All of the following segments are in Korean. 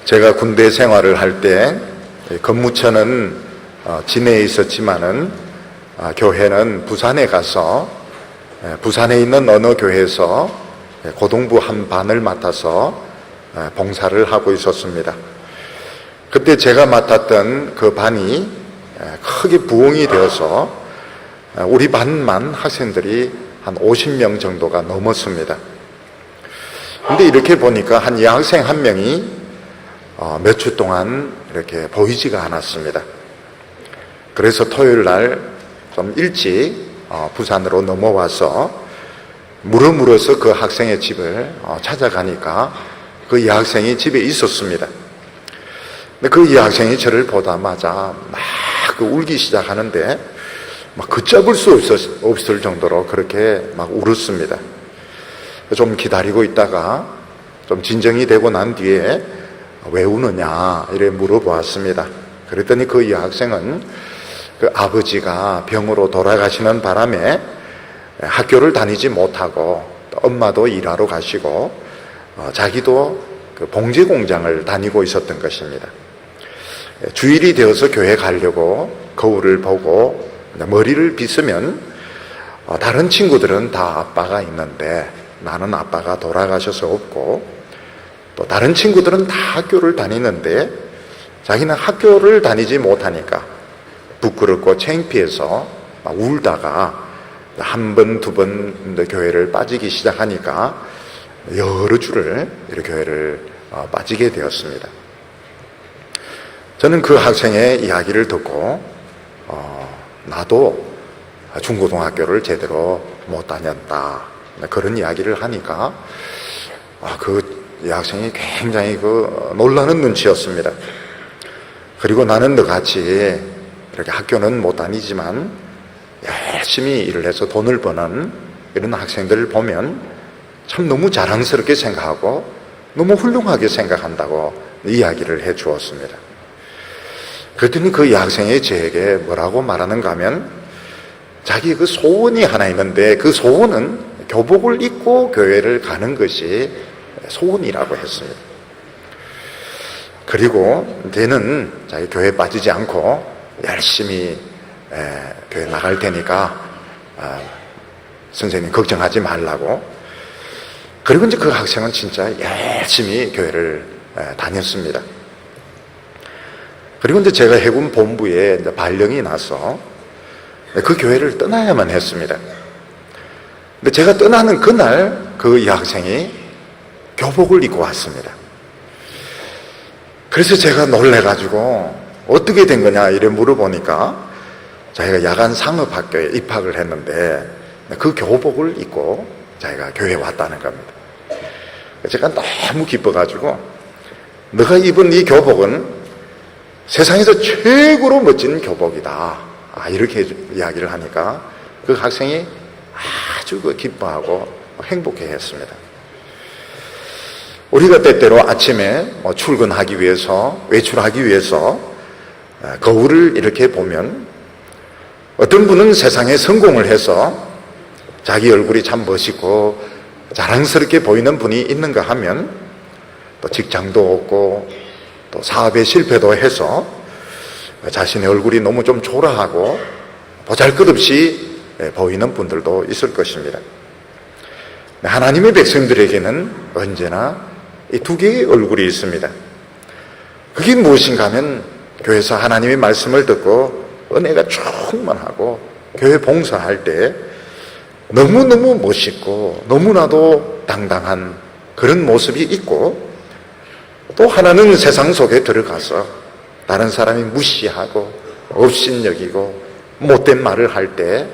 제가 군대 생활을 할 때 근무처는 진해에 있었지만은 교회는 부산에 가서 부산에 있는 어느 교회에서 고등부 한 반을 맡아서 봉사를 하고 있었습니다. 그때 제가 맡았던 그 반이 크게 부흥이 되어서 우리 반만 학생들이 한 50명 정도가 넘었습니다. 근데 이렇게 보니까 한 여학생 한 명이 몇 주 동안 이렇게 보이지가 않았습니다. 그래서 토요일 날 좀 일찍 부산으로 넘어와서 물어서 그 학생의 집을 찾아가니까 그 여학생이 집에 있었습니다. 근데 그 여학생이 저를 보자마자 막 울기 시작하는데 막 걷잡을 수 없을 정도로 그렇게 막 울었습니다. 좀 기다리고 있다가 좀 진정이 되고 난 뒤에 왜 우느냐 이래 물어보았습니다. 그랬더니 그 여학생은 그 아버지가 병으로 돌아가시는 바람에 학교를 다니지 못하고 엄마도 일하러 가시고 자기도 그 봉제 공장을 다니고 있었던 것입니다. 주일이 되어서 교회 가려고 거울을 보고 머리를 빗으면 다른 친구들은 다 아빠가 있는데 나는 아빠가 돌아가셔서 없고 또 다른 친구들은 다 학교를 다니는데 자기는 학교를 다니지 못하니까 부끄럽고 창피해서 막 울다가 한 번, 두 번 교회를 빠지기 시작하니까 여러 주를 이렇게 교회를 빠지게 되었습니다. 저는 그 학생의 이야기를 듣고 나도 중고등학교를 제대로 못 다녔다 그런 이야기를 하니까 그 학생이 굉장히 놀라는 눈치였습니다. 그리고 나는 너같이 이렇게 학교는 못 다니지만 열심히 일을 해서 돈을 버는 이런 학생들을 보면 참 너무 자랑스럽게 생각하고 너무 훌륭하게 생각한다고 이야기를 해 주었습니다. 그랬더니 그 여학생이 저에게 뭐라고 말하는가 하면 자기 그 소원이 하나 있는데 그 소원은 교복을 입고 교회를 가는 것이 소원이라고 했습니다. 그리고 걔는 자기 교회에 빠지지 않고 열심히 교회 나갈 테니까 선생님 걱정하지 말라고. 그리고 이제 그 학생은 진짜 열심히 교회를 다녔습니다. 그리고 이제 제가 해군 본부에 이제 발령이 나서 그 교회를 떠나야만 했습니다. 근데 제가 떠나는 그날 그 여학생이 교복을 입고 왔습니다. 그래서 제가 놀래가지고 어떻게 된 거냐 이래 물어보니까 자기가 야간 상업학교에 입학을 했는데 그 교복을 입고 자기가 교회에 왔다는 겁니다. 제가 너무 기뻐가지고 너가 입은 이 교복은 세상에서 최고로 멋진 교복이다 이렇게 이야기를 하니까 그 학생이 아주 기뻐하고 행복해했습니다. 우리가 때때로 아침에 출근하기 위해서 외출하기 위해서 거울을 이렇게 보면 어떤 분은 세상에 성공을 해서 자기 얼굴이 참 멋있고 자랑스럽게 보이는 분이 있는가 하면 또 직장도 없고 또 사업에 실패도 해서 자신의 얼굴이 너무 좀 초라하고 보잘것없이 보이는 분들도 있을 것입니다. 하나님의 백성들에게는 언제나 이 두 개의 얼굴이 있습니다. 그게 무엇인가 하면 교회에서 하나님의 말씀을 듣고 은혜가 충만하고 교회 봉사할 때 너무너무 멋있고 너무나도 당당한 그런 모습이 있고, 또 하나는 세상 속에 들어가서 다른 사람이 무시하고 업신여기고 못된 말을 할 때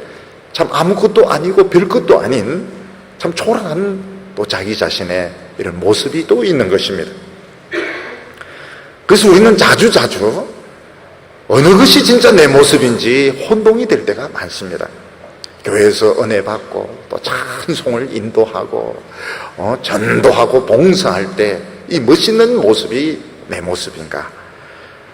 참 아무것도 아니고 별것도 아닌 참 초라한 또 자기 자신의 이런 모습이 또 있는 것입니다. 그래서 우리는 자주 어느 것이 진짜 내 모습인지 혼동이 될 때가 많습니다. 교회에서 은혜 받고 또 찬송을 인도하고 전도하고 봉사할 때 이 멋있는 모습이 내 모습인가,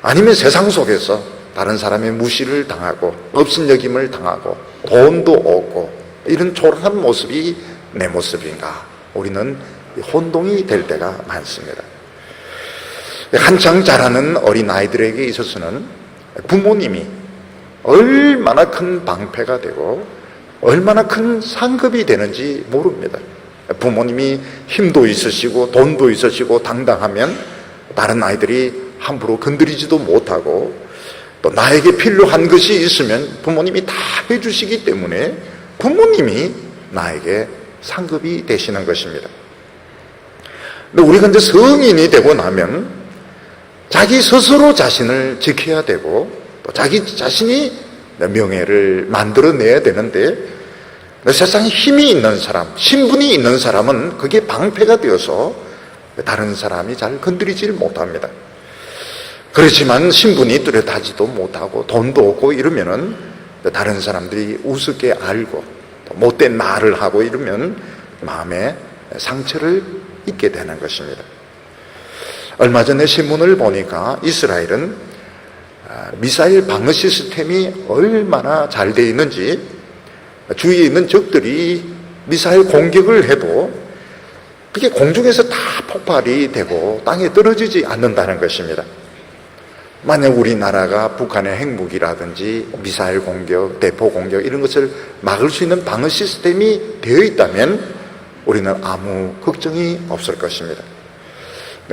아니면 세상 속에서 다른 사람의 무시를 당하고 업신여김을 당하고 돈도 얻고 이런 초라한 모습이 내 모습인가, 우리는 혼동이 될 때가 많습니다. 한창 자라는 어린아이들에게 있어서는 부모님이 얼마나 큰 방패가 되고 얼마나 큰 상급이 되는지 모릅니다. 부모님이 힘도 있으시고 돈도 있으시고 당당하면 다른 아이들이 함부로 건드리지도 못하고, 또 나에게 필요한 것이 있으면 부모님이 다 해주시기 때문에 부모님이 나에게 상급이 되시는 것입니다. 근데 우리가 이제 성인이 되고 나면 자기 스스로 자신을 지켜야 되고 또 자기 자신이 명예를 만들어내야 되는데, 세상에 힘이 있는 사람, 신분이 있는 사람은 그게 방패가 되어서 다른 사람이 잘 건드리질 못합니다. 그렇지만 신분이 뚜렷하지도 못하고 돈도 없고 이러면은 다른 사람들이 우습게 알고 못된 말을 하고 이러면 마음에 상처를 입게 되는 것입니다. 얼마 전에 신문을 보니까 이스라엘은 미사일 방어 시스템이 얼마나 잘 되어 있는지, 주위에 있는 적들이 미사일 공격을 해도 그게 공중에서 다 폭발이 되고 땅에 떨어지지 않는다는 것입니다. 만약 우리나라가 북한의 핵무기라든지 미사일 공격, 대포 공격 이런 것을 막을 수 있는 방어 시스템이 되어 있다면 우리는 아무 걱정이 없을 것입니다.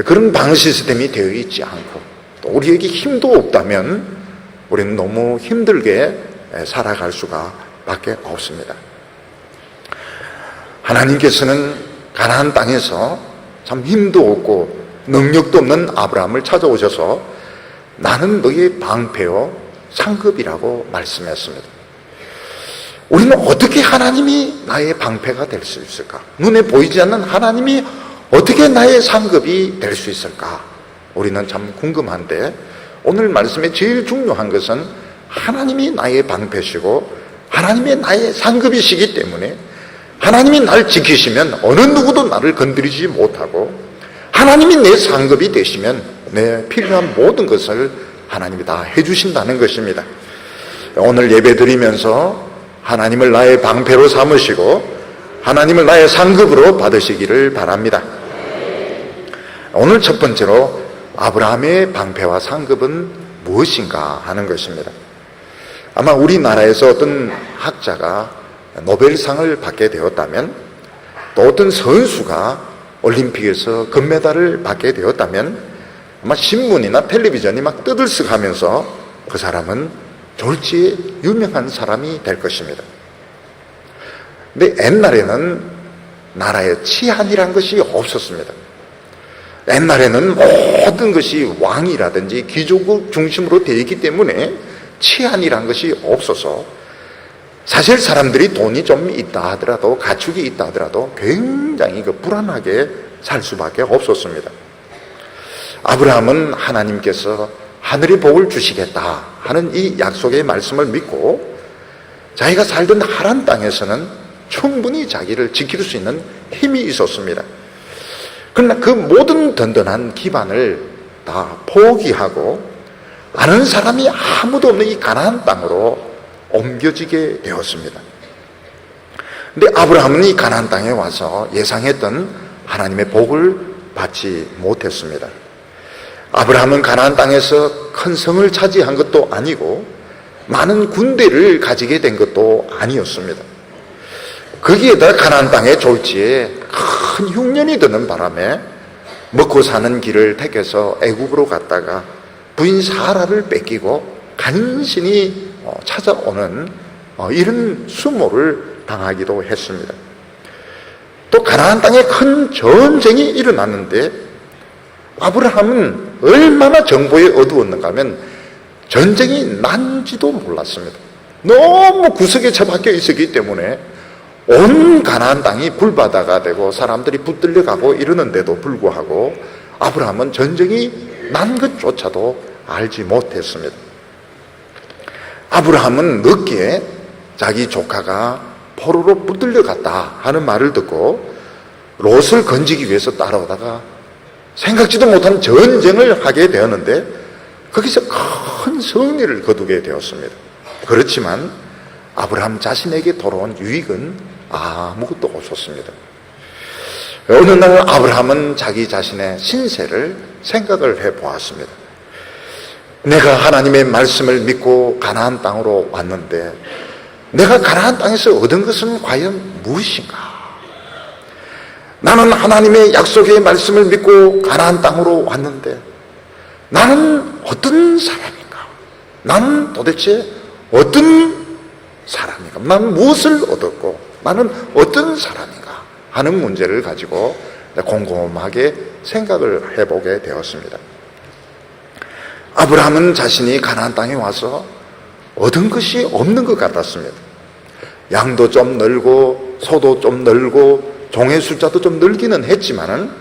그런 방어 시스템이 되어 있지 않고 또 우리에게 힘도 없다면 우리는 너무 힘들게 살아갈 수가 밖에 없습니다. 하나님께서는 가나안 땅에서 참 힘도 없고 능력도 없는 아브라함을 찾아오셔서 나는 너의 방패요 상급이라고 말씀했습니다. 우리는 어떻게 하나님이 나의 방패가 될 수 있을까? 눈에 보이지 않는 하나님이 어떻게 나의 상급이 될 수 있을까? 우리는 참 궁금한데, 오늘 말씀에 제일 중요한 것은 하나님이 나의 방패시고 하나님이 나의 상급이시기 때문에 하나님이 나를 지키시면 어느 누구도 나를 건드리지 못하고, 하나님이 내 상급이 되시면 내 필요한 모든 것을 하나님이 다 해주신다는 것입니다. 오늘 예배 드리면서 하나님을 나의 방패로 삼으시고 하나님을 나의 상급으로 받으시기를 바랍니다. 오늘 첫 번째로 아브라함의 방패와 상급은 무엇인가 하는 것입니다. 아마 우리나라에서 어떤 학자가 노벨상을 받게 되었다면, 또 어떤 선수가 올림픽에서 금메달을 받게 되었다면 아마 신문이나 텔레비전이 막 떠들썩하면서 그 사람은 졸지에 유명한 사람이 될 것입니다. 근데 옛날에는 나라에 치안이란 것이 없었습니다. 옛날에는 모든 것이 왕이라든지 귀족국 중심으로 되어 있기 때문에 치안이란 것이 없어서 사실 사람들이 돈이 좀 있다 하더라도, 가축이 있다 하더라도 굉장히 불안하게 살 수밖에 없었습니다. 아브라함은 하나님께서 하늘의 복을 주시겠다 하는 이 약속의 말씀을 믿고 자기가 살던 하란 땅에서는 충분히 자기를 지킬 수 있는 힘이 있었습니다. 그러나 그 모든 든든한 기반을 다 포기하고 아는 사람이 아무도 없는 이 가나안 땅으로 옮겨지게 되었습니다. 근데 아브라함은 이 가나안 땅에 와서 예상했던 하나님의 복을 받지 못했습니다. 아브라함은 가나안 땅에서 큰 성을 차지한 것도 아니고 많은 군대를 가지게 된 것도 아니었습니다. 거기에다 가나안 땅의 졸지에 큰 흉년이 드는 바람에 먹고 사는 길을 택해서 애굽으로 갔다가 부인 사라를 뺏기고 간신히 찾아오는 이런 수모를 당하기도 했습니다. 또 가나안 땅에 큰 전쟁이 일어났는데 아브라함은 얼마나 정보에 어두웠는가 하면 전쟁이 난지도 몰랐습니다. 너무 구석에 처박혀 있었기 때문에 온 가나안 땅이 불바다가 되고 사람들이 붙들려 가고 이러는데도 불구하고 아브라함은 전쟁이 난 것조차도 알지 못했습니다. 아브라함은 늦게 자기 조카가 포로로 붙들려 갔다 하는 말을 듣고 롯을 건지기 위해서 따라오다가 생각지도 못한 전쟁을 하게 되었는데 거기서 큰 승리를 거두게 되었습니다. 그렇지만 아브라함 자신에게 돌아온 유익은 아무것도 없었습니다. 어느 날 아브라함은 자기 자신의 신세를 생각을 해보았습니다. 내가 하나님의 말씀을 믿고 가나안 땅으로 왔는데 내가 가나안 땅에서 얻은 것은 과연 무엇인가? 나는 하나님의 약속의 말씀을 믿고 가나안 땅으로 왔는데 나는 어떤 사람인가? 나는 도대체 어떤 사람인가? 나는 무엇을 얻었고 나는 어떤 사람인가? 하는 문제를 가지고 곰곰하게 생각을 해보게 되었습니다. 아브라함은 자신이 가나안 땅에 와서 얻은 것이 없는 것 같았습니다. 양도 좀 늘고 소도 좀 늘고 종의 숫자도 좀 늘기는 했지만은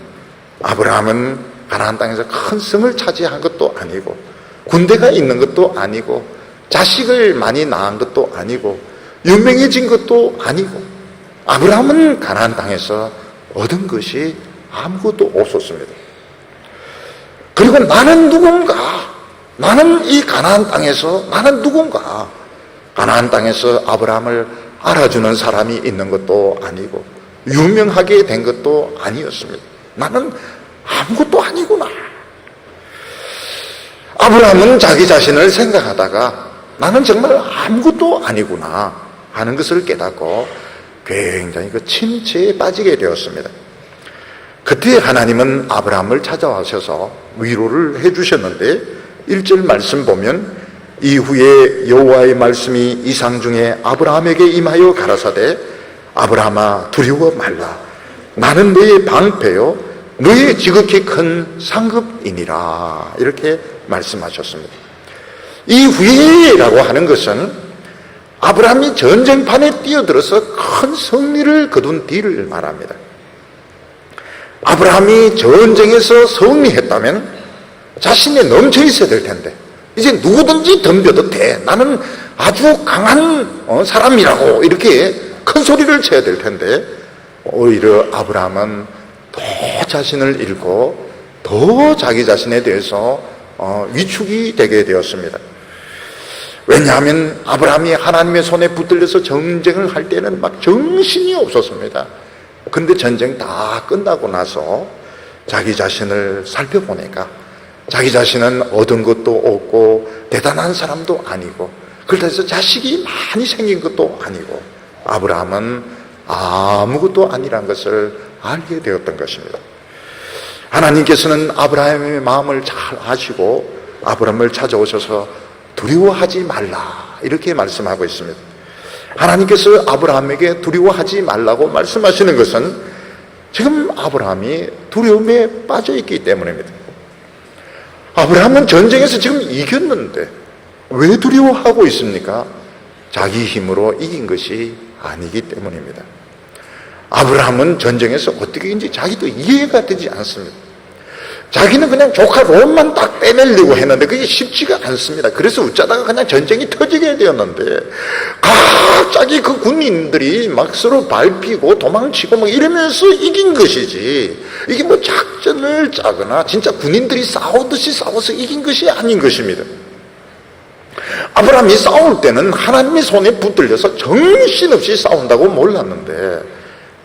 아브라함은 가나안 땅에서 큰 성을 차지한 것도 아니고 군대가 있는 것도 아니고 자식을 많이 낳은 것도 아니고 유명해진 것도 아니고 아브라함은 가나안 땅에서 얻은 것이 아무것도 없었습니다. 그리고 나는 누군가? 나는 이 가나안 땅에서 나는 누군가? 가나안 땅에서 아브라함을 알아주는 사람이 있는 것도 아니고 유명하게 된 것도 아니었습니다. 나는 아무것도 아니구나. 아브라함은 자기 자신을 생각하다가 나는 정말 아무것도 아니구나 하는 것을 깨닫고 굉장히 그 침체에 빠지게 되었습니다. 그때 하나님은 아브라함을 찾아와셔서 위로를 해주셨는데 1절 말씀 보면 이후에 여호와의 말씀이 이상 중에 아브라함에게 임하여 가라사대 아브라함아 두려워 말라. 나는 너의 방패요 너의 지극히 큰 상급이니라. 이렇게 말씀하셨습니다. 이후에라고 하는 것은 아브라함이 전쟁판에 뛰어들어서 큰 승리를 거둔 뒤를 말합니다. 아브라함이 전쟁에서 승리했다면 자신이 넘쳐 있어야 될 텐데 이제 누구든지 덤벼도 돼. 나는 아주 강한 사람이라고 이렇게 큰 소리를 쳐야 될 텐데 오히려 아브라함은 더 자신을 잃고 더 자기 자신에 대해서 위축이 되게 되었습니다. 왜냐하면 아브라함이 하나님의 손에 붙들려서 전쟁을 할 때는 막 정신이 없었습니다. 그런데 전쟁 다 끝나고 나서 자기 자신을 살펴보니까 자기 자신은 얻은 것도 없고 대단한 사람도 아니고 그래서 자식이 많이 생긴 것도 아니고 아브라함은 아무것도 아니란 것을 알게 되었던 것입니다. 하나님께서는 아브라함의 마음을 잘 아시고 아브라함을 찾아오셔서 두려워하지 말라 이렇게 말씀하고 있습니다. 하나님께서 아브라함에게 두려워하지 말라고 말씀하시는 것은 지금 아브라함이 두려움에 빠져 있기 때문입니다. 아브라함은 전쟁에서 지금 이겼는데 왜 두려워하고 있습니까? 자기 힘으로 이긴 것이 아니기 때문입니다. 아브라함은 전쟁에서 어떻게인지 자기도 이해가 되지 않습니다. 자기는 그냥 조카 롯만 딱 빼내려고 했는데 그게 쉽지가 않습니다. 그래서 어쩌다가 그냥 전쟁이 터지게 되었는데 갑자기 그 군인들이 막 서로 밟히고 도망치고 막 이러면서 이긴 것이지 이게 뭐 작전을 짜거나 진짜 군인들이 싸우듯이 싸워서 이긴 것이 아닌 것입니다. 아브라함이 싸울 때는 하나님의 손에 붙들려서 정신없이 싸운다고 몰랐는데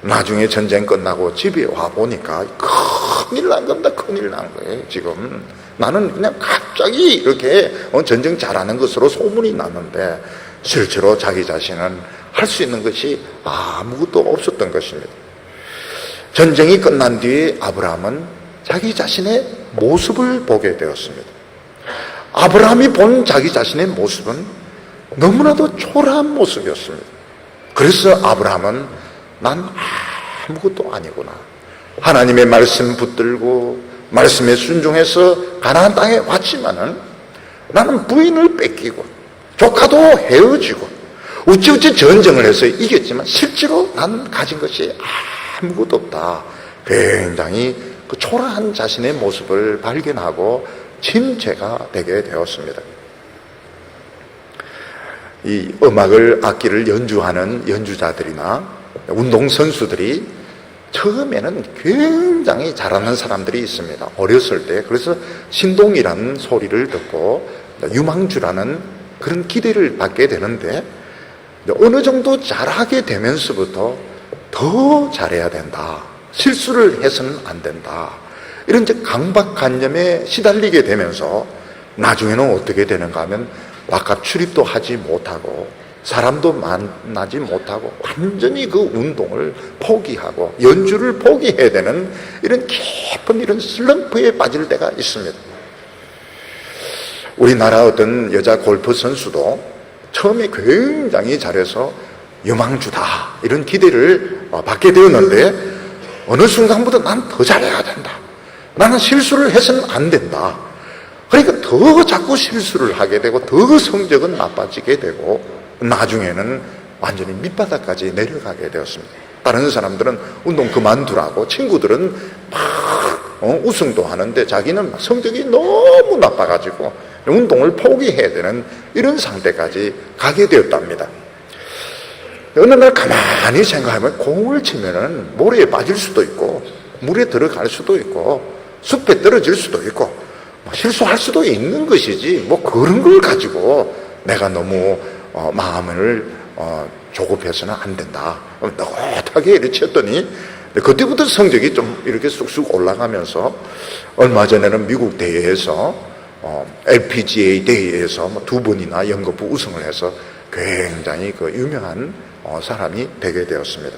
나중에 전쟁 끝나고 집에 와 보니까 큰일 난 겁니다. 큰일 난 거예요. 지금 나는 그냥 갑자기 이렇게 전쟁 잘하는 것으로 소문이 났는데 실제로 자기 자신은 할 수 있는 것이 아무것도 없었던 것입니다. 전쟁이 끝난 뒤에 아브라함은 자기 자신의 모습을 보게 되었습니다. 아브라함이 본 자기 자신의 모습은 너무나도 초라한 모습이었습니다. 그래서 아브라함은 난 아무것도 아니구나. 하나님의 말씀 붙들고 말씀에 순종해서 가나안 땅에 왔지만은 나는 부인을 뺏기고 조카도 헤어지고 어찌어찌 전쟁을 해서 이겼지만 실제로 난 가진 것이 아무것도 없다. 굉장히 그 초라한 자신의 모습을 발견하고 침체가 되게 되었습니다. 이 악기를 연주하는 연주자들이나 운동선수들이 처음에는 굉장히 잘하는 사람들이 있습니다. 어렸을 때. 그래서 신동이라는 소리를 듣고 유망주라는 그런 기대를 받게 되는데 어느 정도 잘하게 되면서부터 더 잘해야 된다 실수를 해서는 안 된다. 이런 이제 강박관념에 시달리게 되면서 나중에는 어떻게 되는가 하면 바깥 출입도 하지 못하고 사람도 만나지 못하고 완전히 그 운동을 포기하고 연주를 포기해야 되는 이런 깊은 이런 슬럼프에 빠질 때가 있습니다. 우리나라 어떤 여자 골프 선수도 처음에 굉장히 잘해서 유망주다 이런 기대를 받게 되었는데 어느 순간부터 난 더 잘해야 된다. 나는 실수를 해서는 안 된다. 그러니까 더 자꾸 실수를 하게 되고 더 성적은 나빠지게 되고 나중에는 완전히 밑바닥까지 내려가게 되었습니다. 다른 사람들은 운동 그만두라고 친구들은 막 우승도 하는데 자기는 성적이 너무 나빠가지고 운동을 포기해야 되는 이런 상태까지 가게 되었답니다. 어느 날 가만히 생각하면 공을 치면은 모래에 빠질 수도 있고 물에 들어갈 수도 있고 숲에 떨어질 수도 있고 실수할 수도 있는 것이지 뭐 그런 걸 가지고 내가 너무 마음을 조급해서는 안 된다. 너긋하게 이렇게 쳤더니 그때부터 성적이 좀 이렇게 쑥쑥 올라가면서 얼마 전에는 미국 대회에서 LPGA 대회에서 2번이나 연거푸 우승을 해서 굉장히 그 유명한 사람이 되게 되었습니다.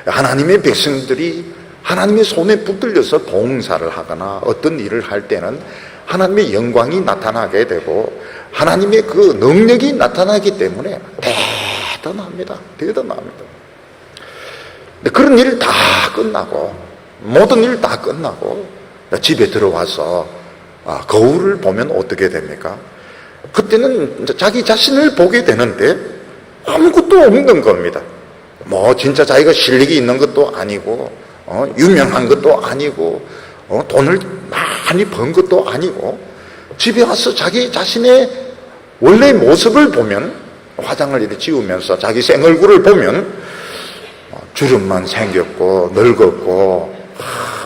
하나님의 백성들이 하나님의 손에 붙들려서 봉사를 하거나 어떤 일을 할 때는 하나님의 영광이 나타나게 되고 하나님의 그 능력이 나타나기 때문에 대단합니다. 대단합니다. 그런 일 다 끝나고 모든 일 다 끝나고 집에 들어와서 거울을 보면 어떻게 됩니까? 그때는 자기 자신을 보게 되는데 아무것도 없는 겁니다. 뭐 진짜 자기가 실력이 있는 것도 아니고 유명한 것도 아니고 돈을 많이 번 것도 아니고 집에 와서 자기 자신의 원래 모습을 보면 화장을 이렇게 지우면서 자기 생얼굴을 보면 주름만 생겼고 늙었고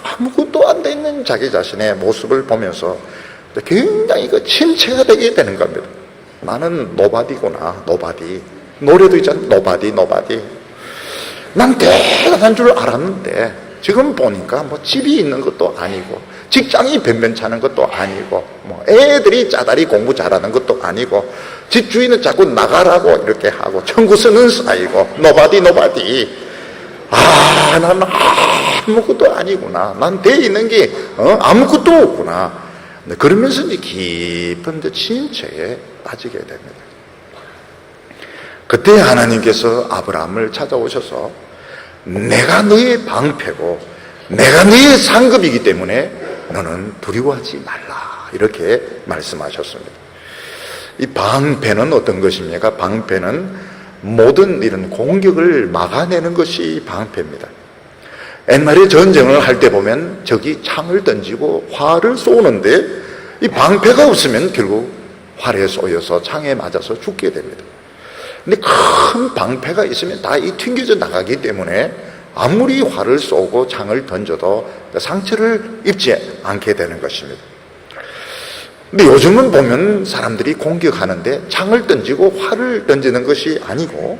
아무것도 안 돼 있는 자기 자신의 모습을 보면서 굉장히 그 침체가 되게 되는 겁니다. 나는 노바디구나. 노바디. 노래도 있잖아. 노바디 노바디. 난 대단한 줄 알았는데 지금 보니까 뭐 집이 있는 것도 아니고 직장이 변변찮은 것도 아니고 뭐 애들이 짜다리 공부 잘하는 것도 아니고 집주인은 자꾸 나가라고 이렇게 하고 청구서는 쌓이고 노바디 노바디. 난 아무것도 아니구나. 난 돼 있는 게 아무것도 없구나. 그러면서 이제 깊은 침체에 빠지게 됩니다. 그때 하나님께서 아브라함을 찾아오셔서 내가 너의 방패고 내가 너의 상급이기 때문에 너는 두려워하지 말라 이렇게 말씀하셨습니다. 이 방패는 어떤 것입니까? 방패는 모든 이런 공격을 막아내는 것이 방패입니다. 옛날에 전쟁을 할 때 보면 적이 창을 던지고 활을 쏘는데 이 방패가 없으면 결국 활에 쏘여서 창에 맞아서 죽게 됩니다. 근데 큰 방패가 있으면 다 튕겨져 나가기 때문에 아무리 활을 쏘고 창을 던져도 상처를 입지 않게 되는 것입니다. 근데 요즘은 보면 사람들이 공격하는데 창을 던지고 활을 던지는 것이 아니고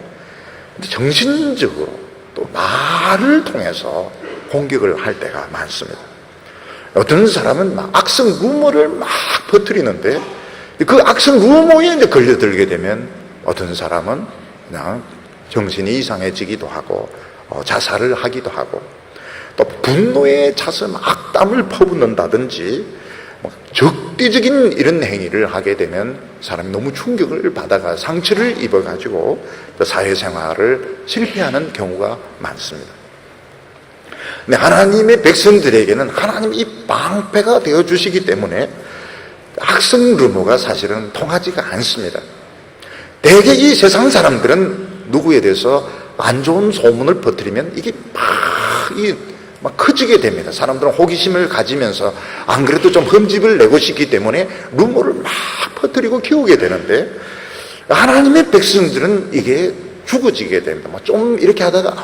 정신적으로 또 말을 통해서 공격을 할 때가 많습니다. 어떤 사람은 막 악성 루머를 막 퍼뜨리는데 그 악성 루머에 이제 걸려들게 되면 어떤 사람은 그냥 정신이 이상해지기도 하고 자살을 하기도 하고 또 분노에 차서 악담을 퍼붓는다든지 적대적인 이런 행위를 하게 되면 사람이 너무 충격을 받아가 상처를 입어가지고 사회생활을 실패하는 경우가 많습니다. 근데 하나님의 백성들에게는 하나님이 이 방패가 되어주시기 때문에 악성 루머가 사실은 통하지가 않습니다. 대개 이 세상 사람들은 누구에 대해서 안 좋은 소문을 퍼뜨리면 이게 막 커지게 됩니다. 사람들은 호기심을 가지면서 안 그래도 좀 흠집을 내고 싶기 때문에 루머를 막 퍼뜨리고 키우게 되는데 하나님의 백성들은 이게 죽어지게 됩니다. 좀 이렇게 하다가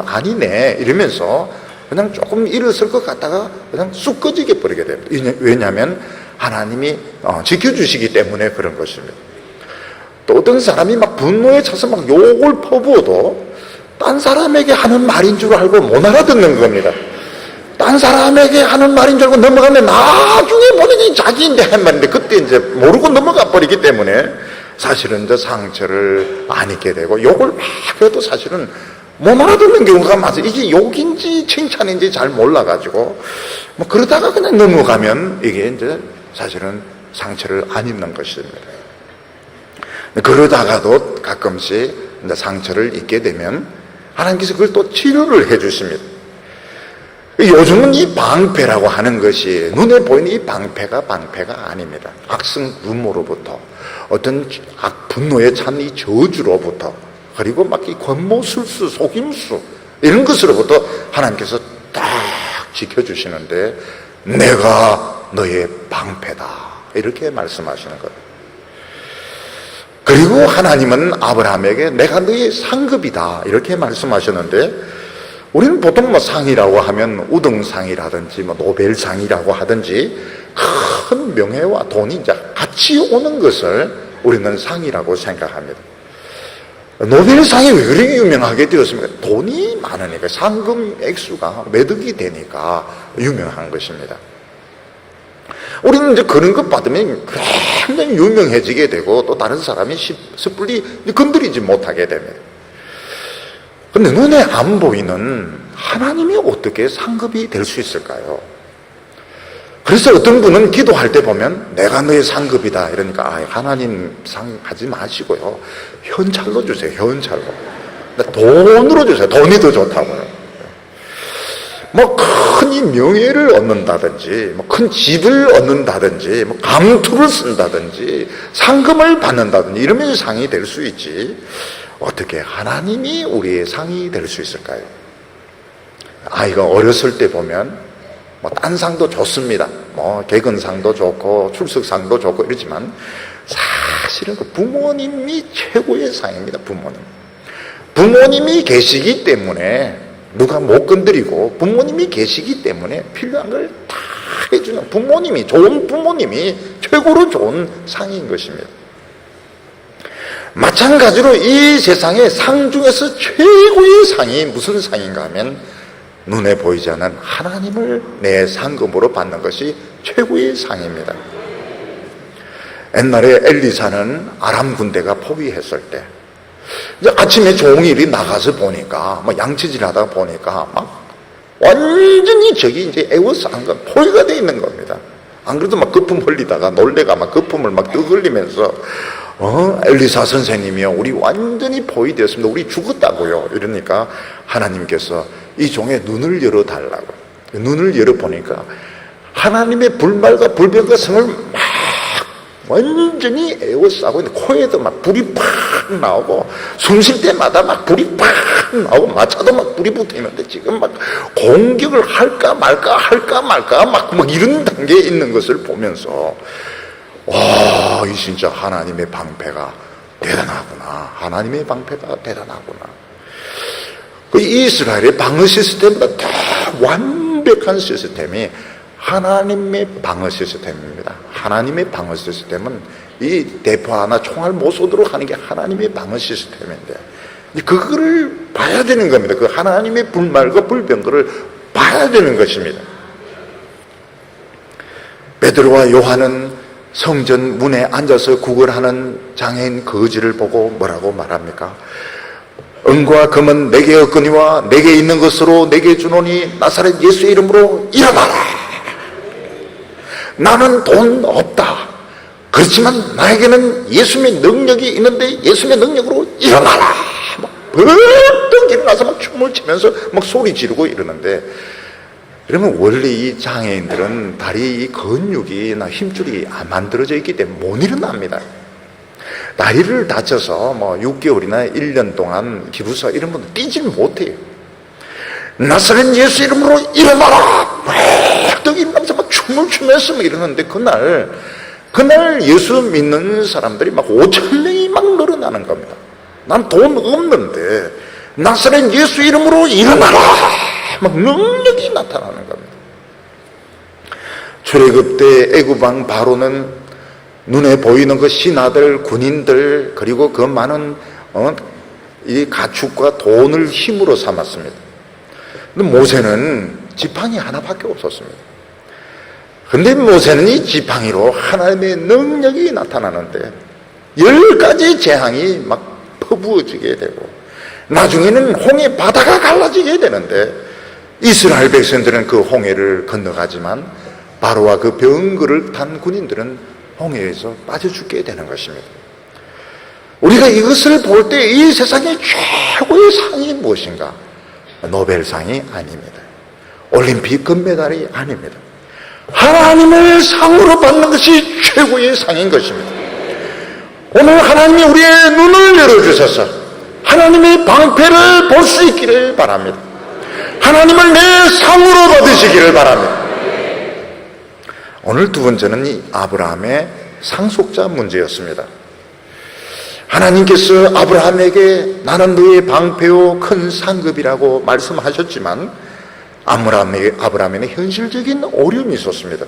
아니네 이러면서 그냥 조금 일었을 것 같다가 그냥 쑥 꺼지게 버리게 됩니다. 왜냐하면 하나님이 지켜주시기 때문에 그런 것입니다. 또 어떤 사람이 막 분노에 차서 막 욕을 퍼부어도 딴 사람에게 하는 말인 줄 알고 못 알아듣는 겁니다. 딴 사람에게 하는 말인 줄 알고 넘어가면 나중에 본인이 자기인데 한 말인데 그때 이제 모르고 넘어가 버리기 때문에 사실은 이제 상처를 안 입게 되고 욕을 막 해도 사실은 못 알아듣는 경우가 많아요. 이게 욕인지 칭찬인지 잘 몰라가지고 뭐 그러다가 그냥 넘어가면 이게 이제 사실은 상처를 안 입는 것입니다. 그러다가도 가끔씩 이제 상처를 입게 되면 하나님께서 그걸 또 치료를 해 주십니다. 요즘은 이 방패라고 하는 것이 눈에 보이는 이 방패가 아닙니다. 악성 음모로부터 어떤 분노에 찬 이 저주로부터 그리고 막 이 권모술수 속임수 이런 것으로부터 하나님께서 딱 지켜주시는데 내가 너의 방패다 이렇게 말씀하시는 거예요. 그리고 하나님은 아브라함에게 내가 너의 상급이다 이렇게 말씀하셨는데 우리는 보통 뭐 상이라고 하면 우등상이라든지 뭐 노벨상이라고 하든지 큰 명예와 돈이 이제 같이 오는 것을 우리는 상이라고 생각합니다. 노벨상이 왜 그렇게 유명하게 되었습니까? 돈이 많으니까 상금 액수가 매덕이 되니까 유명한 것입니다. 우리는 이제 그런 것 받으면 굉장히 유명해지게 되고 또 다른 사람이 섣불리 건드리지 못하게 됩니다. 근데 눈에 안 보이는 하나님이 어떻게 상급이 될 수 있을까요? 그래서 어떤 분은 기도할 때 보면 내가 너의 상급이다 이러니까 하나님 상 하지 마시고요 현찰로 주세요. 현찰로 돈으로 주세요. 돈이 더 좋다고요. 뭐 큰 이 명예를 얻는다든지 뭐 큰 집을 얻는다든지 뭐 감투를 쓴다든지 상금을 받는다든지 이러면 상이 될 수 있지 어떻게 하나님이 우리의 상이 될 수 있을까요? 아이가 어렸을 때 보면 뭐 딴 상도 좋습니다. 뭐 개근상도 좋고 출석상도 좋고 이러지만 사실은 그 부모님이 최고의 상입니다. 부모님이 계시기 때문에 누가 못 건드리고 부모님이 계시기 때문에 필요한 걸 다 해주는 부모님이 좋은 부모님이 최고로 좋은 상인 것입니다. 마찬가지로 이 세상의 상 중에서 최고의 상이 무슨 상인가 하면 눈에 보이지 않는 하나님을 내 상급으로 받는 것이 최고의 상입니다. 옛날에 엘리사는 아람 군대가 포위했을 때 이제 아침에 종일이 나가서 보니까 막 양치질 하다가 보니까 막 완전히 저기 이제 에워싸는 건 포위가 되어 있는 겁니다. 안 그래도 막 거품 흘리다가 놀래가 막 거품을 막 떡 흘리면서 엘리사 선생님이요 우리 완전히 포위되었습니다. 우리 죽었다고요. 이러니까 하나님께서 이 종의 눈을 열어달라고 눈을 열어보니까 하나님의 불말과 불병과 성을 막 완전히 에워싸고 있는데 코에도 막 불이 팍 나오고 숨 쉴 때마다 막 불이 팍 나오고 마차도 막 불이 붙어 있는데 지금 막 공격을 할까 말까 막 이런 단계에 있는 것을 보면서 와, 이 진짜 하나님의 방패가 대단하구나. 하나님의 방패가 대단하구나. 그 이스라엘의 방어 시스템보다 더 완벽한 시스템이 하나님의 방어 시스템입니다. 하나님의 방어 시스템은 이 대포 하나 총알 못 쏘도록 하는 게 하나님의 방어 시스템인데 그거를 봐야 되는 겁니다. 그 하나님의 불말과 불병거를 봐야 되는 것입니다. 베드로와 요한은 성전 문에 앉아서 구걸하는 장애인 거지를 보고 뭐라고 말합니까? 은과 금은 내게 없거니와 내게 있는 것으로 내게 주노니 나사렛 예수의 이름으로 일어나라. 나는 돈 없다. 그렇지만 나에게는 예수님의 능력이 있는데 예수님의 능력으로 일어나라. 막 벌떡 일어나서 막 춤을 추면서 막 소리 지르고 이러는데 그러면 원래 이 장애인들은 다리 근육이나 힘줄이 안 만들어져 있기 때문에 못 일어납니다. 다리를 다쳐서 뭐 6개월이나 1년 동안 기부사 이런 분들 뛰질 못해요. 나사렛 예수 이름으로 일어나라. 벌떡 일어나면서 막 춤을 추면서 막 이러는데 그날 예수 믿는 사람들이 막 5,000명이 막 늘어나는 겁니다. 난 돈 없는데 나사렛 예수 이름으로 일어나라. 막 능력이 나타나는 겁니다. 출애굽 때 애굽왕 바로는 눈에 보이는 그 신하들, 군인들 그리고 그 많은 이 가축과 돈을 힘으로 삼았습니다. 근데 모세는 지팡이 하나밖에 없었습니다. 근데 모세는 이 지팡이로 하나님의 능력이 나타나는데 10가지 재앙이 막 퍼부어지게 되고 나중에는 홍해 바다가 갈라지게 되는데 이스라엘 백성들은 그 홍해를 건너가지만 바로와 그 병거를 탄 군인들은 홍해에서 빠져 죽게 되는 것입니다. 우리가 이것을 볼 때 이 세상의 최고의 상이 무엇인가? 노벨상이 아닙니다. 올림픽 금메달이 아닙니다. 하나님을 상으로 받는 것이 최고의 상인 것입니다. 오늘 하나님이 우리의 눈을 열어주셔서 하나님의 방패를 볼 수 있기를 바랍니다. 하나님을 내 상으로 받으시기를 바랍니다. 오늘 두 번째는 이 아브라함의 상속자 문제였습니다. 하나님께서 아브라함에게 나는 너의 방패요 큰 상급이라고 말씀하셨지만 아브라함에는 현실적인 어려움이 있었습니다.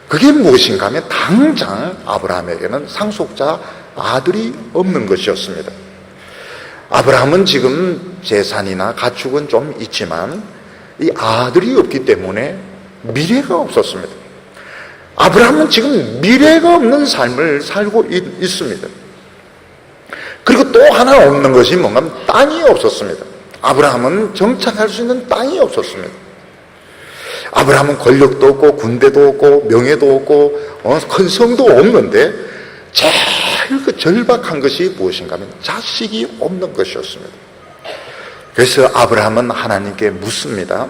그게 무엇인가 하면 당장 아브라함에게는 상속자 아들이 없는 것이었습니다. 아브라함은 지금 재산이나 가축은 좀 있지만 이 아들이 없기 때문에 미래가 없었습니다. 아브라함은 지금 미래가 없는 삶을 살고 있습니다. 그리고 또 하나 없는 것이 뭔가 하면 땅이 없었습니다. 아브라함은 정착할 수 있는 땅이 없었습니다. 아브라함은 권력도 없고 군대도 없고 명예도 없고 큰 성도 없는데 제일 그 절박한 것이 무엇인가 하면 자식이 없는 것이었습니다. 그래서 아브라함은 하나님께 묻습니다.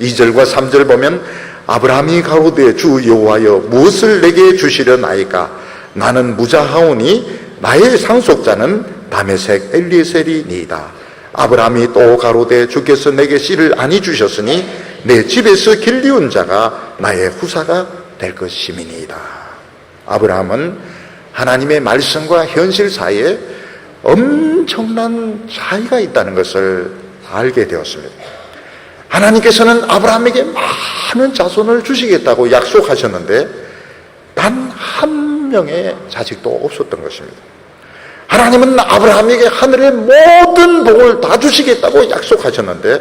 2절과 3절 보면 아브라함이 가로되 주 여호와여 무엇을 내게 주시려나이까 나는 무자하오니 나의 상속자는 다메섹 엘리에셀이니이다. 아브라함이 또 가로되 주께서 내게 씨를 아니 주셨으니 내 집에서 길리온 자가 나의 후사가 될 것임이니이다. 아브라함은 하나님의 말씀과 현실 사이에 엄청난 차이가 있다는 것을 알게 되었습니다. 하나님께서는 아브라함에게 많은 자손을 주시겠다고 약속하셨는데 단 한 명의 자식도 없었던 것입니다. 하나님은 아브라함에게 하늘의 모든 복을 다 주시겠다고 약속하셨는데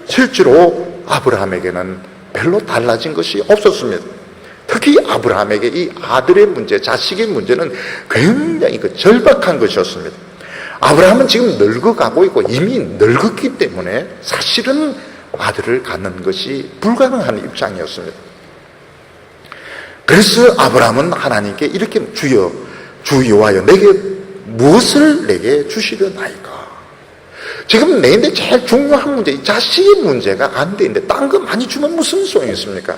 실제로 아브라함에게는 별로 달라진 것이 없었습니다. 특히 아브라함에게 이 아들의 문제, 자식의 문제는 굉장히 절박한 것이었습니다. 아브라함은 지금 늙어가고 있고 이미 늙었기 때문에 사실은 아들을 갖는 것이 불가능한 입장이었습니다. 그래서 아브라함은 하나님께 이렇게 주여 주 여호와여 내게 무엇을 내게 주시려나이까. 지금 내인데 제일 중요한 문제, 자식의 문제가 안 되는데 딴 거 많이 주면 무슨 소용이 있습니까?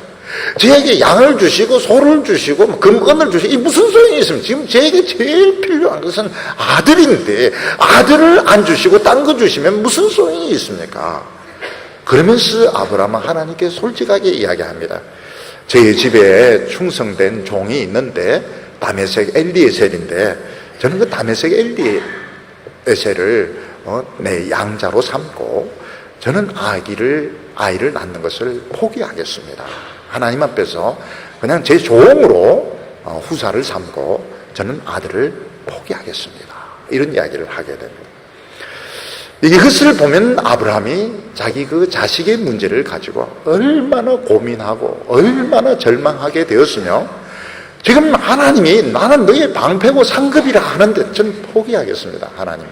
저에게 양을 주시고 소를 주시고 금은을 주시고 이 무슨 소용이 있습니까? 지금 저에게 제일 필요한 것은 아들인데 아들을 안 주시고 딴 거 주시면 무슨 소용이 있습니까? 그러면서 아브라함은 하나님께 솔직하게 이야기합니다. 제 집에 충성된 종이 있는데 다메섹 엘리에셀인데 저는 그 다메섹 엘리에셀을 내 양자로 삼고 저는 아이를 낳는 것을 포기하겠습니다. 하나님 앞에서 그냥 제 종으로 후사를 삼고 저는 아들을 포기하겠습니다. 이런 이야기를 하게 됩니다. 이것을 보면 아브라함이 자기 그 자식의 문제를 가지고 얼마나 고민하고 얼마나 절망하게 되었으며 지금 하나님이 나는 너의 방패고 상급이라 하는데 전 포기하겠습니다. 하나님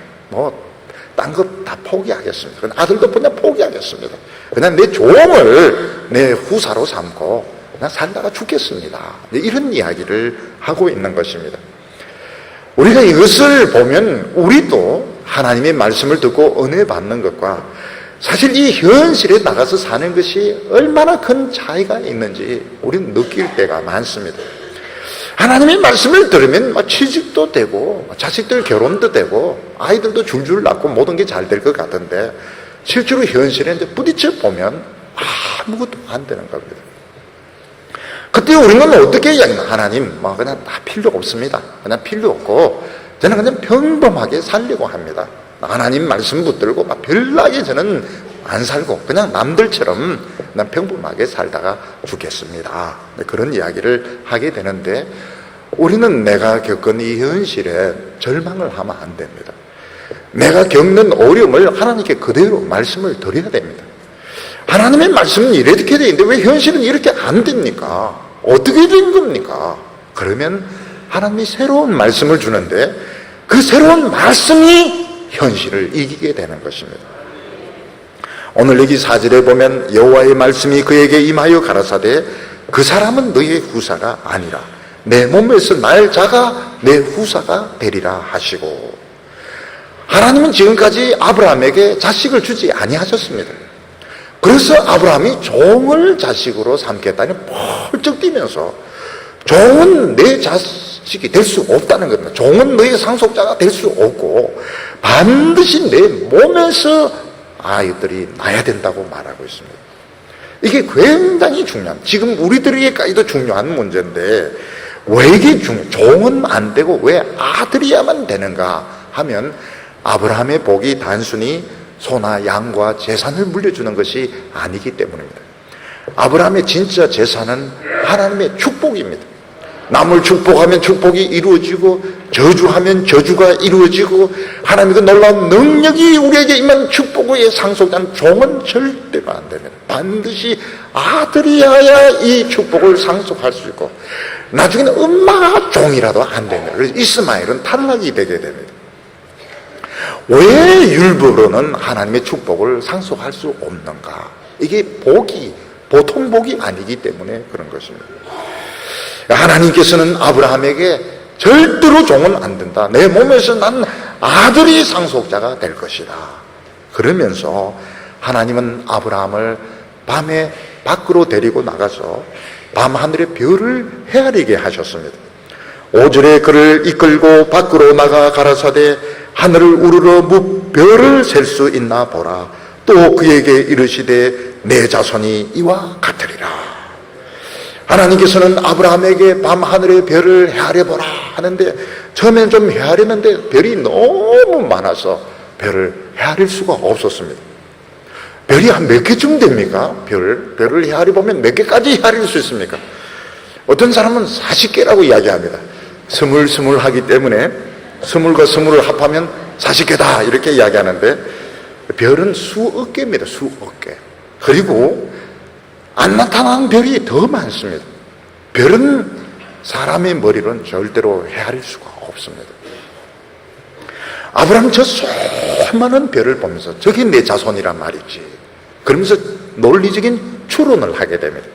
딴 것 다 포기하겠습니다. 그냥 아들도 그냥 포기하겠습니다. 그냥 내 종을 내 후사로 삼고 그냥 살다가 죽겠습니다. 이런 이야기를 하고 있는 것입니다. 우리가 이것을 보면 우리도 하나님의 말씀을 듣고 은혜 받는 것과 사실 이 현실에 나가서 사는 것이 얼마나 큰 차이가 있는지 우리는 느낄 때가 많습니다. 하나님의 말씀을 들으면 취직도 되고 자식들 결혼도 되고 아이들도 줄줄 낳고 모든 게 잘 될 것 같은데 실제로 현실에 이제 부딪혀 보면 아무것도 안 되는 겁니다. 그때 우리는 어떻게 이야기하냐? 하나님 그냥 다 필요 없습니다. 그냥 필요 없고 저는 그냥 평범하게 살려고 합니다. 하나님 말씀 붙들고 별나게 저는 안 살고 그냥 남들처럼 난 평범하게 살다가 죽겠습니다. 그런 이야기를 하게 되는데 우리는 내가 겪은 이 현실에 절망을 하면 안 됩니다. 내가 겪는 어려움을 하나님께 그대로 말씀을 드려야 됩니다. 하나님의 말씀은 이렇게 되어 있는데 왜 현실은 이렇게 안 됩니까? 어떻게 된 겁니까? 그러면 하나님이 새로운 말씀을 주는데 그 새로운 말씀이 현실을 이기게 되는 것입니다. 오늘 여기 4절에 보면 여호와의 말씀이 그에게 임하여 가라사대 그 사람은 너의 후사가 아니라 내 몸에서 날 자가 내 후사가 되리라 하시고, 하나님은 지금까지 아브라함에게 자식을 주지 아니하셨습니다. 그래서 아브라함이 종을 자식으로 삼겠다니 펄쩍 뛰면서 종은 내 자식이 될 수 없다는 겁니다. 종은 너의 상속자가 될 수 없고 반드시 내 몸에서 아이들이 나야 된다고 말하고 있습니다. 이게 굉장히 중요한, 지금 우리들에게까지도 중요한 문제인데 왜 이게 종은 안 되고 왜 아들이야만 되는가 하면 아브라함의 복이 단순히 소나 양과 재산을 물려주는 것이 아니기 때문입니다. 아브라함의 진짜 재산은 하나님의 축복입니다. 남을 축복하면 축복이 이루어지고 저주하면 저주가 이루어지고 하나님의 그 놀라운 능력이 우리에게 임한 축복의 상속자는 종은 절대로 안 됩니다. 반드시 아들이어야 이 축복을 상속할 수 있고 나중에는 엄마가 종이라도 안 됩니다. 그래서 이스마엘은 탈락이 되게 됩니다. 왜 율법으로는 하나님의 축복을 상속할 수 없는가? 이게 복이 보통 복이 아니기 때문에 그런 것입니다. 하나님께서는 아브라함에게 절대로 종은 안 된다. 내 몸에서 난 아들이 상속자가 될 것이다. 그러면서 하나님은 아브라함을 밤에 밖으로 데리고 나가서 밤하늘의 별을 헤아리게 하셨습니다. 5절에 그를 이끌고 밖으로 나가 가라사대 하늘을 우러러 별을 셀 수 있나 보라. 또 그에게 이르시되 내 자손이 이와 같으리라. 하나님께서는 아브라함에게 밤하늘의 별을 헤아려보라 하는데 처음에는 좀 헤아렸는데 별이 너무 많아서 별을 헤아릴 수가 없었습니다. 별이 한 몇 개쯤 됩니까? 별을 헤아려보면 몇 개까지 헤아릴 수 있습니까? 어떤 사람은 40개라고 이야기합니다. 스물스물하기 때문에 스물과 스물을 합하면 40개다 이렇게 이야기하는데 별은 수억 개입니다. 수억 개. 그리고 안 나타나는 별이 더 많습니다. 별은 사람의 머리로는 절대로 헤아릴 수가 없습니다. 아브라함은 저 수많은 별을 보면서 저게 내 자손이란 말이지 그러면서 논리적인 추론을 하게 됩니다.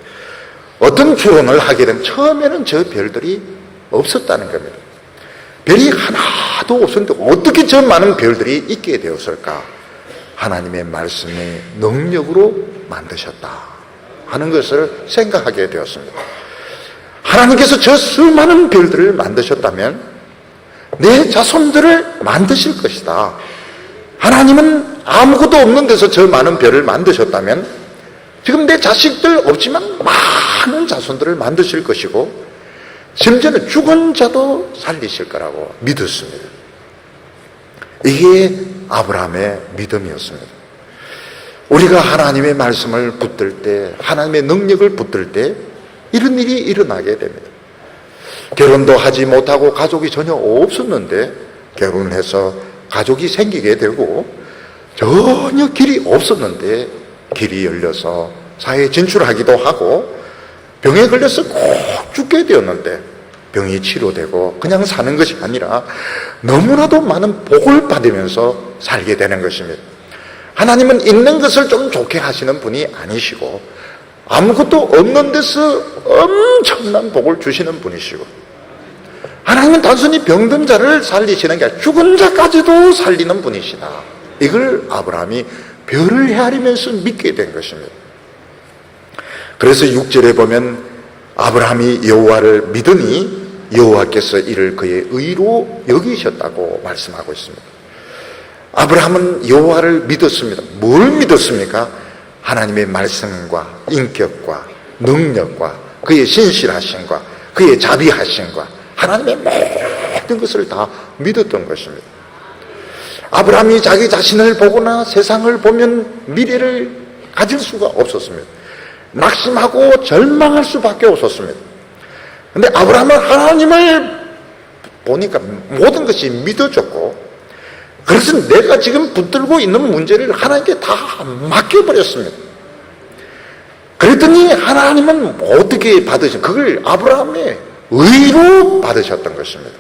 어떤 추론을 하게 되면 처음에는 저 별들이 없었다는 겁니다. 별이 하나도 없었는데 어떻게 저 많은 별들이 있게 되었을까? 하나님의 말씀의 능력으로 만드셨다 하는 것을 생각하게 되었습니다. 하나님께서 저 수많은 별들을 만드셨다면 내 자손들을 만드실 것이다. 하나님은 아무것도 없는 데서 저 많은 별을 만드셨다면 지금 내 자식들 없지만 많은 자손들을 만드실 것이고 심지어는 죽은 자도 살리실 거라고 믿었습니다. 이게 아브라함의 믿음이었습니다. 우리가 하나님의 말씀을 붙들 때, 하나님의 능력을 붙들 때 이런 일이 일어나게 됩니다. 결혼도 하지 못하고 가족이 전혀 없었는데 결혼해서 가족이 생기게 되고 전혀 길이 없었는데 길이 열려서 사회에 진출하기도 하고 병에 걸려서 꼭 죽게 되었는데 병이 치료되고 그냥 사는 것이 아니라 너무나도 많은 복을 받으면서 살게 되는 것입니다. 하나님은 있는 것을 좀 좋게 하시는 분이 아니시고 아무것도 없는 데서 엄청난 복을 주시는 분이시고 하나님은 단순히 병든 자를 살리시는 게 아니라 죽은 자까지도 살리는 분이시다. 이걸 아브라함이 별을 헤아리면서 믿게 된 것입니다. 그래서 6절에 보면 아브라함이 여호와를 믿으니 여호와께서 이를 그의 의로 여기셨다고 말씀하고 있습니다. 아브라함은 여호와를 믿었습니다. 뭘 믿었습니까? 하나님의 말씀과 인격과 능력과 그의 신실하심과 그의 자비하심과 하나님의 모든 것을 다 믿었던 것입니다. 아브라함이 자기 자신을 보거나 세상을 보면 미래를 가질 수가 없었습니다. 낙심하고 절망할 수밖에 없었습니다. 그런데 아브라함은 하나님을 보니까 모든 것이 믿어졌고 그래서 내가 지금 붙들고 있는 문제를 하나님께 다 맡겨버렸습니다. 그랬더니 하나님은 어떻게 받으신, 그걸 아브라함의 의로 받으셨던 것입니다.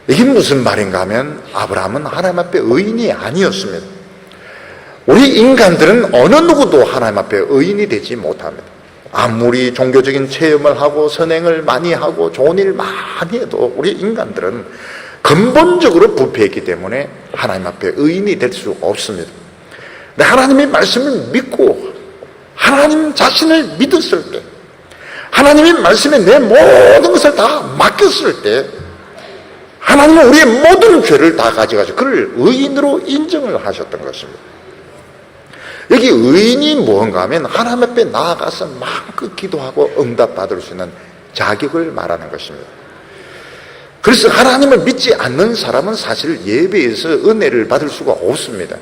이게 무슨 말인가 하면 아브라함은 하나님 앞에 의인이 아니었습니다. 우리 인간들은 어느 누구도 하나님 앞에 의인이 되지 못합니다. 아무리 종교적인 체험을 하고 선행을 많이 하고 좋은 일 많이 해도 우리 인간들은 근본적으로 부패했기 때문에 하나님 앞에 의인이 될 수 없습니다. 근데 하나님의 말씀을 믿고 하나님 자신을 믿었을 때, 하나님의 말씀에 내 모든 것을 다 맡겼을 때 하나님은 우리의 모든 죄를 다 가져가지고 그를 의인으로 인정을 하셨던 것입니다. 여기 의인이 무언가 하면 하나님 앞에 나아가서 마음껏 기도하고 응답받을 수 있는 자격을 말하는 것입니다. 그래서 하나님을 믿지 않는 사람은 사실 예배에서 은혜를 받을 수가 없습니다.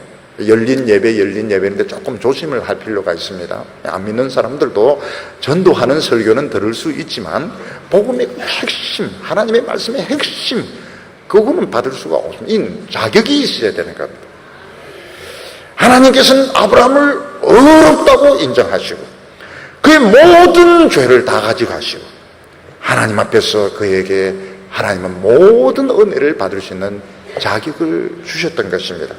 열린 예배인데 조금 조심을 할 필요가 있습니다. 안 믿는 사람들도 전도하는 설교는 들을 수 있지만 복음의 핵심, 하나님의 말씀의 핵심, 그거는 받을 수가 없습니다. 이 자격이 있어야 되는 겁니다. 하나님께서는 아브라함을 어렵다고 인정하시고 그의 모든 죄를 다 가져가시고 하나님 앞에서 그에게 하나님은 모든 은혜를 받을 수 있는 자격을 주셨던 것입니다.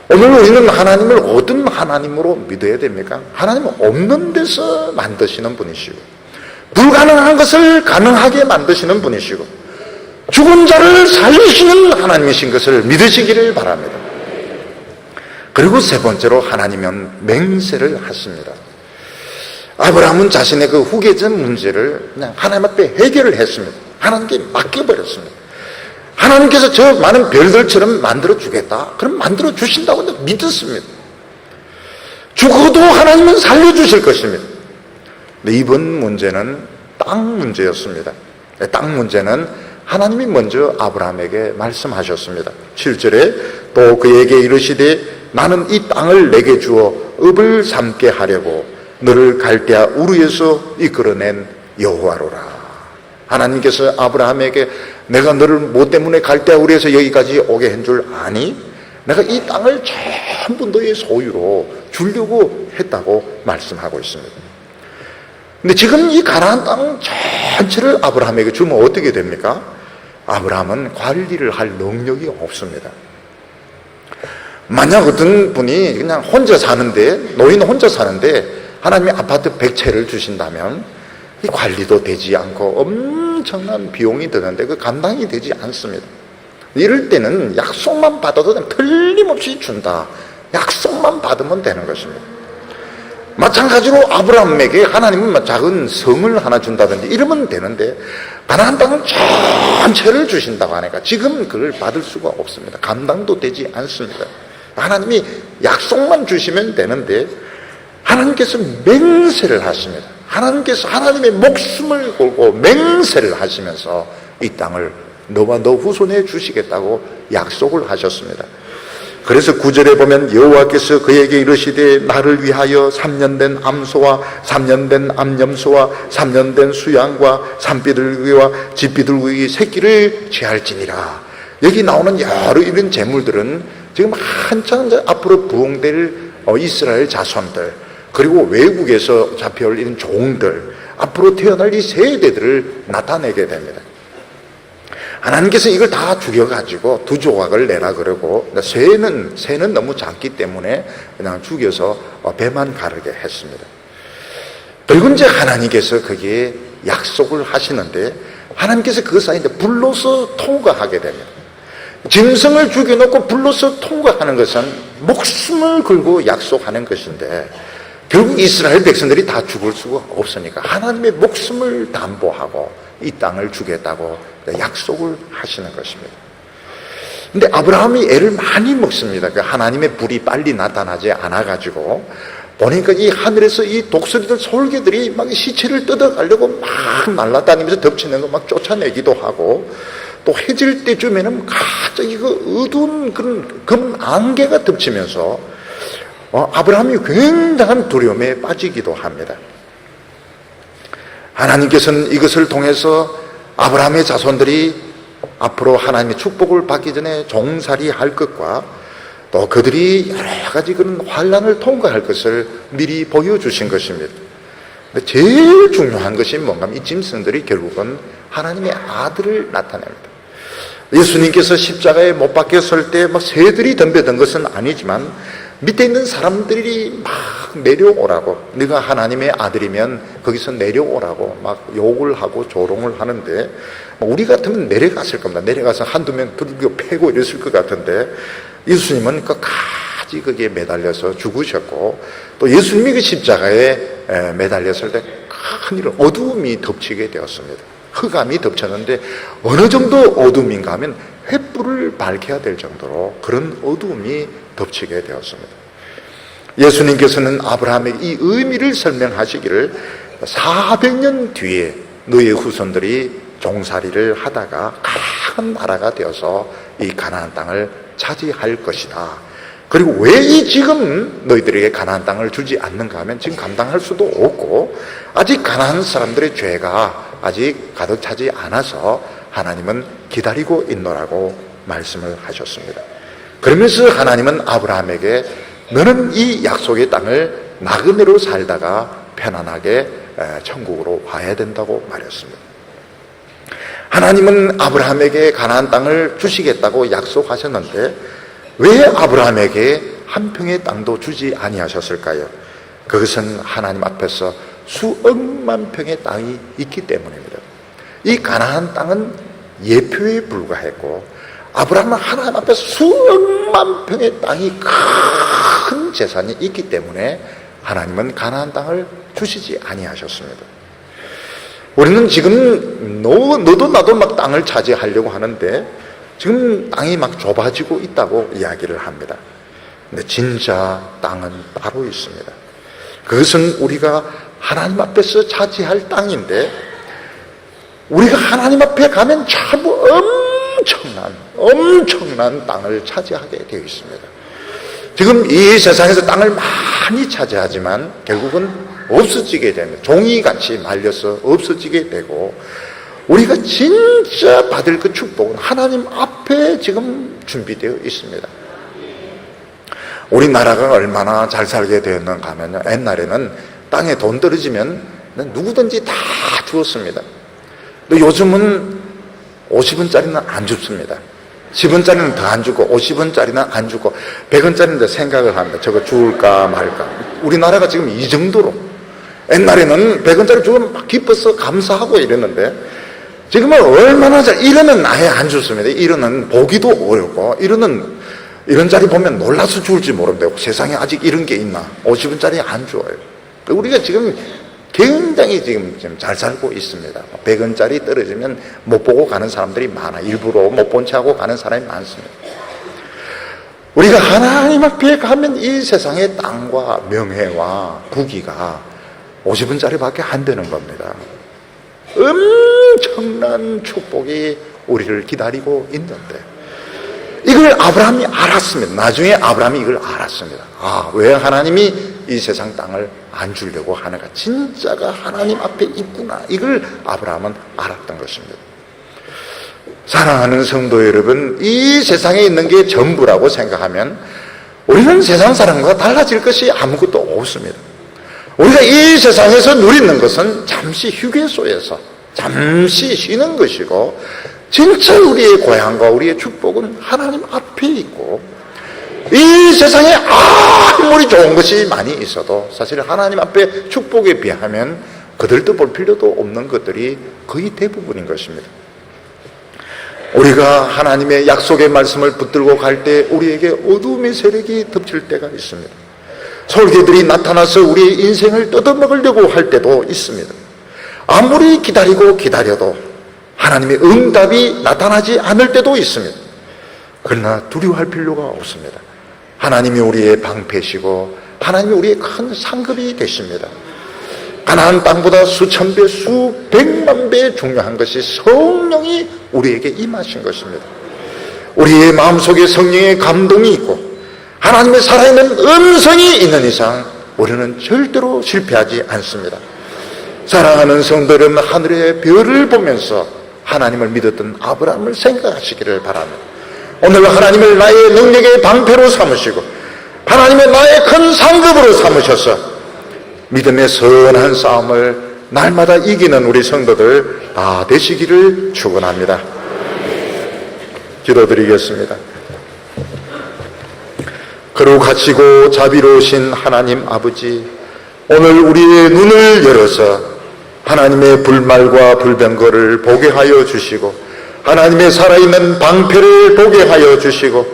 오늘 우리는 하나님을 어떤 하나님으로 믿어야 됩니까? 하나님은 없는 데서 만드시는 분이시고 불가능한 것을 가능하게 만드시는 분이시고 죽은 자를 살리시는 하나님이신 것을 믿으시기를 바랍니다. 그리고 세 번째로 하나님은 맹세를 하십니다. 아브라함은 자신의 그 후계자 문제를 그냥 하나님 앞에 해결을 했습니다. 하나님께 맡겨버렸습니다. 하나님께서 저 많은 별들처럼 만들어주겠다. 그럼 만들어주신다고 믿었습니다. 죽어도 하나님은 살려주실 것입니다. 근데 이번 문제는 땅 문제였습니다. 땅 문제는 하나님이 먼저 아브라함에게 말씀하셨습니다. 7절에 또 그에게 이르시되 나는 이 땅을 내게 주어 읍을 삼게 하려고 너를 갈대아 우르에서 이끌어낸 여호와로라. 하나님께서 아브라함에게 내가 너를 뭐 때문에 갈대아 우르에서 여기까지 오게 한 줄 아니? 내가 이 땅을 전부 너의 소유로 주려고 했다고 말씀하고 있습니다. 근데 지금 이 가나안 땅 전체를 아브라함에게 주면 어떻게 됩니까? 아브라함은 관리를 할 능력이 없습니다. 만약 어떤 분이 그냥 혼자 사는데, 노인 혼자 사는데 하나님이 아파트 100채를 주신다면 이 관리도 되지 않고 엄청난 비용이 드는데 그 감당이 되지 않습니다. 이럴 때는 약속만 받아도 틀림없이 준다. 약속만 받으면 되는 것입니다. 마찬가지로 아브라함에게 하나님은 작은 성을 하나 준다든지 이러면 되는데 가나안 땅은 전체를 주신다고 하니까 지금 그걸 받을 수가 없습니다. 감당도 되지 않습니다. 하나님이 약속만 주시면 되는데 하나님께서 맹세를 하십니다. 하나님께서 하나님의 목숨을 걸고 맹세를 하시면서 이 땅을 너와 너 후손에 주시겠다고 약속을 하셨습니다. 그래서 9절에 보면 여호와께서 그에게 이르시되 나를 위하여 3년 된 암소와 3년 된 암염소와 3년 된 수양과 산비둘기와 집비둘기 새끼를 제할지니라. 여기 나오는 여러 이런 재물들은 지금 한창 앞으로 부흥될 이스라엘 자손들, 그리고 외국에서 잡혀올 이런 종들, 앞으로 태어날 이 세대들을 나타내게 됩니다. 하나님께서 이걸 다 죽여가지고 두 조각을 내라 그러고, 새는 너무 작기 때문에 그냥 죽여서 배만 가르게 했습니다. 그리고 이제 하나님께서 거기에 약속을 하시는데, 하나님께서 그 사이에 불로서 통과하게 됩니다. 짐승을 죽여놓고 불로서 통과하는 것은 목숨을 걸고 약속하는 것인데, 결국 이스라엘 백성들이 다 죽을 수가 없으니까 하나님의 목숨을 담보하고 이 땅을 주겠다고 약속을 하시는 것입니다. 근데 아브라함이 애를 많이 먹습니다. 그 하나님의 불이 빨리 나타나지 않아가지고 보니까 이 하늘에서 이 독수리들, 솔개들이 막 시체를 뜯어가려고 막 날아다니면서 덮치는 거 막 쫓아내기도 하고, 또 해질 때쯤에는 갑자기 그 어두운 그런 검은 안개가 덮치면서 아브라함이 굉장한 두려움에 빠지기도 합니다. 하나님께서는 이것을 통해서 아브라함의 자손들이 앞으로 하나님의 축복을 받기 전에 종살이 할 것과 또 그들이 여러 가지 그런 환난을 통과할 것을 미리 보여주신 것입니다. 제일 중요한 것이 뭔가 하면 이 짐승들이 결국은 하나님의 아들을 나타냅니다. 예수님께서 십자가에 못 박혔을 때 막 새들이 덤벼든 것은 아니지만 밑에 있는 사람들이 막 내려오라고, 네가 하나님의 아들이면 거기서 내려오라고 막 욕을 하고 조롱을 하는데, 우리 같으면 내려갔을 겁니다. 내려가서 한두 명 두들겨 패고 이랬을 것 같은데 예수님은 끝까지 거기에 매달려서 죽으셨고, 또 예수님이 그 십자가에 매달렸을 때 큰일을 어두움이 덮치게 되었습니다. 흑암이 덮쳤는데 어느 정도 어둠인가 하면 횃불을 밝혀야 될 정도로 그런 어두움이 덮치게 되었습니다. 예수님께서는 아브라함에게 이 의미를 설명하시기를 400년 뒤에 너의 후손들이 종살이를 하다가 큰 나라가 되어서 이 가나안 땅을 차지할 것이다. 그리고 왜 이 지금 너희들에게 가나안 땅을 주지 않는가 하면 지금 감당할 수도 없고 아직 가나안 사람들의 죄가 아직 가득 차지 않아서 하나님은 기다리고 있노라고 말씀을 하셨습니다. 그러면서 하나님은 아브라함에게 너는 이 약속의 땅을 나그네로 살다가 편안하게 천국으로 와야 된다고 말했습니다. 하나님은 아브라함에게 가나안 땅을 주시겠다고 약속하셨는데 왜 아브라함에게 한 평의 땅도 주지 아니하셨을까요? 그것은 하나님 앞에서 수억만 평의 땅이 있기 때문입니다. 이 가나안 땅은 예표에 불과했고 아브라함은 하나님 앞에 수억만 평의 땅이 큰 재산이 있기 때문에 하나님은 가나안 땅을 주시지 아니하셨습니다. 우리는 지금 너도 나도 막 땅을 차지하려고 하는데 지금 땅이 막 좁아지고 있다고 이야기를 합니다. 근데 진짜 땅은 따로 있습니다. 그것은 우리가 하나님 앞에서 차지할 땅인데 우리가 하나님 앞에 가면 참 엄청난 땅을 차지하게 되어 있습니다. 지금 이 세상에서 땅을 많이 차지하지만 결국은 없어지게 됩니다. 종이같이 말려서 없어지게 되고 우리가 진짜 받을 그 축복은 하나님 앞에 지금 준비되어 있습니다. 우리나라가 얼마나 잘 살게 되었는가 하면요, 옛날에는 땅에 돈 떨어지면 누구든지 다 주었습니다. 근데 요즘은 50원짜리는 안 줍습니다. 10원짜리는 더 안 주고 50원짜리는 안 주고 100원짜리는 생각을 합니다. 저거 줄까 말까. 우리나라가 지금 이 정도로, 옛날에는 100원짜리 주면 막 기뻐서 감사하고 이랬는데 지금은 얼마나 잘, 1원은 아예 안 줬습니다. 1원은 보기도 어렵고 1원은 이런 자리 보면 놀라서 죽을지 모릅니다. 세상에 아직 이런 게 있나. 50원짜리 안 줘요. 우리가 지금 굉장히 지금 잘 살고 있습니다. 100원짜리 떨어지면 못 보고 가는 사람들이 많아. 일부러 못 본 채하고 가는 사람이 많습니다. 우리가 하나님 앞에 가면 이 세상의 땅과 명예와 부귀가 50원짜리밖에 안 되는 겁니다. 엄청난 축복이 우리를 기다리고 있는데 이걸 아브라함이 알았습니다. 나중에 아브라함이 이걸 알았습니다. 왜 하나님이 이 세상 땅을 안 주려고 하는가. 진짜가 하나님 앞에 있구나. 이걸 아브라함은 알았던 것입니다. 사랑하는 성도 여러분, 이 세상에 있는 게 전부라고 생각하면 우리는 세상 사람과 달라질 것이 아무것도 없습니다. 우리가 이 세상에서 누리는 것은 잠시 휴게소에서 잠시 쉬는 것이고 진짜 우리의 고향과 우리의 축복은 하나님 앞에 있고 이 세상에 아무리 좋은 것이 많이 있어도 사실 하나님 앞에 축복에 비하면 그들도 볼 필요도 없는 것들이 거의 대부분인 것입니다. 우리가 하나님의 약속의 말씀을 붙들고 갈 때 우리에게 어두움의 세력이 덮칠 때가 있습니다. 솔개들이 나타나서 우리의 인생을 뜯어먹으려고 할 때도 있습니다. 아무리 기다려도 하나님의 응답이 나타나지 않을 때도 있습니다. 그러나 두려워할 필요가 없습니다. 하나님이 우리의 방패시고 하나님이 우리의 큰 상급이 되십니다. 가나안 땅보다 수천 배, 수백만 배 중요한 것이 성령이 우리에게 임하신 것입니다. 우리의 마음속에 성령의 감동이 있고 하나님의 살아있는 음성이 있는 이상 우리는 절대로 실패하지 않습니다. 사랑하는 성도 여러분, 하늘의 별을 보면서 하나님을 믿었던 아브라함을 생각하시기를 바랍니다. 오늘 하나님을 나의 능력의 방패로 삼으시고 하나님의 나의 큰 상급으로 삼으셔서 믿음의 선한 싸움을 날마다 이기는 우리 성도들 다 되시기를 축원합니다. 기도드리겠습니다. 거룩하시고 자비로우신 하나님 아버지, 오늘 우리의 눈을 열어서 하나님의 불말과 불병거를 보게 하여 주시고 하나님의 살아있는 방패를 보게 하여 주시고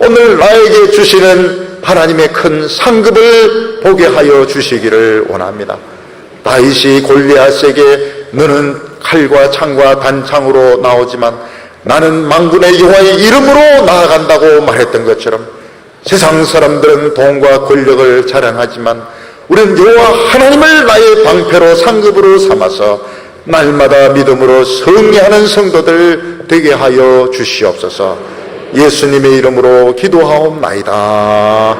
오늘 나에게 주시는 하나님의 큰 상급을 보게 하여 주시기를 원합니다. 다윗이 골리앗에게 너는 칼과 창과 단창으로 나오지만 나는 만군의 여호와의 이름으로 나아간다고 말했던 것처럼 세상 사람들은 돈과 권력을 자랑하지만 우리는 여호와 하나님을 나의 방패로 상급으로 삼아서 날마다 믿음으로 승리하는 성도들 되게 하여 주시옵소서. 예수님의 이름으로 기도하옵나이다.